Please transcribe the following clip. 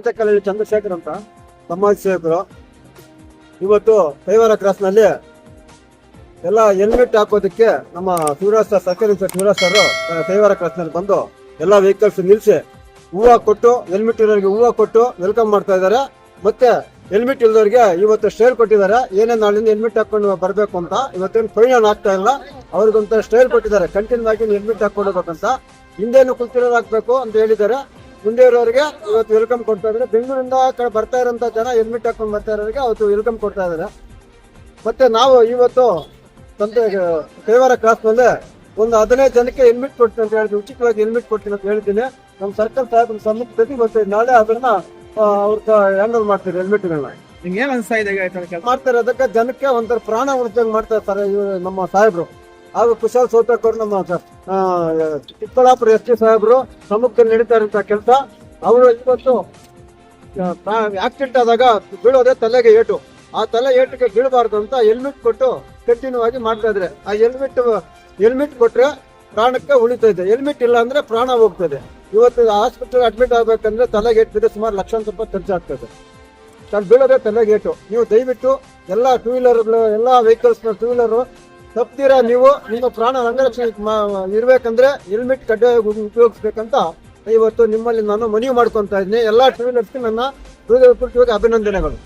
ಸಂತೆಕಲ್ಲಹಳ್ಳಿ ಚಂದ್ರಶೇಖರ್ ಅಂತ ಸಮಾಜ ಸೇವಕರು. ಇವತ್ತು ಕೈವಾರ ಕ್ರಾಸ್ನಲ್ಲಿ ಎಲ್ಲ ಹೆಲ್ಮೆಟ್ ಹಾಕೋದಕ್ಕೆ ನಮ್ಮ ಶಿವರಾಜ್ ಸರ್, ಸರ್ಕಾರಿ ಶಿವರಾಜ್ ಸರ್ ಕೈವಾರ ಕ್ರಾಸ್ನಲ್ಲಿ ಬಂದು ಎಲ್ಲ ವೆಹಿಕಲ್ಸ್ ನಿಲ್ಲಿಸಿ ಹೂವು ಕೊಟ್ಟು, ಹೆಲ್ಮೆಟ್ ಇರೋರಿಗೆ ಹೂವು ಕೊಟ್ಟು ವೆಲ್ಕಮ್ ಮಾಡ್ತಾ ಇದ್ದಾರೆ. ಮತ್ತೆ ಹೆಲ್ಮೆಟ್ ಇಲ್ದವ್ರಿಗೆ ಇವತ್ತು ಸ್ಟೈಲ್ ಕೊಟ್ಟಿದ್ದಾರೆ. ಏನೇ ನಾಳಿಂದ ಹೆಲ್ಮೆಟ್ ಹಾಕೊಂಡು ಬರಬೇಕು ಅಂತ. ಇವತ್ತೇನು ಫೈನ್ ಆಗ್ತಾ ಇಲ್ಲ, ಅವ್ರಿಗೊಂತ ಸ್ಟೈಲ್ ಕೊಟ್ಟಿದ್ದಾರೆ. ಕಂಟಿನ್ಯೂ ಆಗಿ ಹೆಲ್ಮೆಟ್ ಹಾಕೊಂಡು ಹೋಗ್ಬೇಕಂತ, ಹಿಂದೇನು ಕುಲ್ತಿರೋರು ಹಾಕ್ಬೇಕು ಅಂತ ಹೇಳಿದ್ದಾರೆ. ಮುಂದೆ ಇರೋರಿಗೆ ಇವತ್ತು ವೆಲ್ಕಮ್ ಕೊಡ್ತಾ ಇದ್ದಾರೆ. ಬೆಂಗಳೂರಿಂದ ಬರ್ತಾ ಇರೋಂಥ ಜನ ಹೆಲ್ಮೆಟ್ ಹಾಕೊಂಡು ಬರ್ತಾ ಇರೋರಿಗೆ ಅವತ್ತು ವೆಲ್ಕಮ್ ಕೊಡ್ತಾ ಇದ್ದಾರೆ. ಮತ್ತೆ ನಾವು ಇವತ್ತು ಕೈವಾರ ಕ್ರಾಸ್ ಮೇಲೆ ಒಂದು 15 ಜನಕ್ಕೆ ಹೆಲ್ಮೆಟ್ ಕೊಡ್ತೀನಿ ಅಂತ ಹೇಳಿದ್ವಿ, ಉಚಿತವಾಗಿ ಹೆಲ್ಮೆಟ್ ಕೊಡ್ತೀನಿ ಅಂತ ಹೇಳಿದ್ದೀನಿ. ನಮ್ಮ ಸರ್ಕಲ್ ಸಾಹೇಬ್ ಸಮ್ಮುಖದಲ್ಲಿ ಬರ್ತೀವಿ. ನಾಳೆ ಅದನ್ನ ಅವ್ರ ಹ್ಯಾಂಡಲ್ ಮಾಡ್ತೀರಿ ಹೆಲ್ಮೆಟ್ಗಳನ್ನ. ನಿಮ್ಗೆ ಏನ್ ಅನ್ಸ್ತಾ ಇದೆ ಮಾಡ್ತಾರೆ ಅದಕ್ಕೆ ಜನಕ್ಕೆ ಒಂಥರ ಪ್ರಾಣ ಉಳಿದಂಗೆ ಮಾಡ್ತಾರೆ ಸರ್ ನಮ್ಮ ಸಾಹೇಬ್ರು. ಹಾಗೂ ಕುಶಾಲ್ ಸೌತಕ್ ಅವರು, ನಮ್ಮ ಚಿಕ್ಕಬಳ್ಳಾಪುರ ಎಸ್ ಟಿ ಸಾಹೇಬ್ರು ಸಮ್ಮುಖದಲ್ಲಿ ನಡೀತಾ ಇರುವಂತ ಕೆಲಸ. ಅವರು ಇವತ್ತು ಆಕ್ಸಿಡೆಂಟ್ ಆದಾಗ ಬೀಳೋದೇ ತಲೆಗೆ ಏಟು, ಆ ತಲೆ ಏಟಿಗೆ ಬೀಳಬಾರ್ದು ಅಂತ ಹೆಲ್ಮೆಟ್ ಕೊಟ್ಟು ಕಂಟಿನ್ಯೂ ಆಗಿ ಮಾಡ್ತಾ ಇದ್ರೆ. ಆ ಹೆಲ್ಮೆಟ್ ಕೊಟ್ರೆ ಪ್ರಾಣಕ್ಕೆ ಉಳಿತಾ ಇದೆ. ಹೆಲ್ಮೆಟ್ ಇಲ್ಲ ಅಂದ್ರೆ ಪ್ರಾಣ ಹೋಗ್ತದೆ. ಇವತ್ತು ಹಾಸ್ಪಿಟಲ್ ಅಡ್ಮಿಟ್ ಆಗ್ಬೇಕಂದ್ರೆ ತಲೆಗೆ ಏಟ್ ಬಿದ್ದರೆ ಸುಮಾರು ಲಕ್ಷಾಂತರ ರೂಪಾಯಿ ಖರ್ಚಾಗ್ತದೆ. ಬೀಳೋದೇ ತಲೆಗೆ ಏಟು. ನೀವು ದಯವಿಟ್ಟು ಎಲ್ಲ ಟೂ ವೀಲರ್ಗಳು, ಎಲ್ಲ ವೆಹಿಕಲ್ಸ್ ಟೂ ವೀಲರ್ ತಪ್ತೀರಾ, ನೀವು ನಿಮ್ಮ ಪ್ರಾಣ ರಂಗರಕ್ಷಣೆ ಇರ್ಬೇಕಂದ್ರೆ ಹೆಲ್ಮೆಟ್ ಕಡ್ಡಾಯವಾಗಿ ಉಪಯೋಗಿಸ್ಬೇಕಂತ ಇವತ್ತು ನಿಮ್ಮಲ್ಲಿ ನಾನು ಮನವಿ ಮಾಡ್ಕೊತಾ ಇದ್ದೀನಿ. ಎಲ್ಲ ಟೂ ವೀಲರ್ಸ್ಗೆ ನನ್ನ ಹೃದಯಪೂರ್ವಕ ಅಭಿನಂದನೆಗಳು.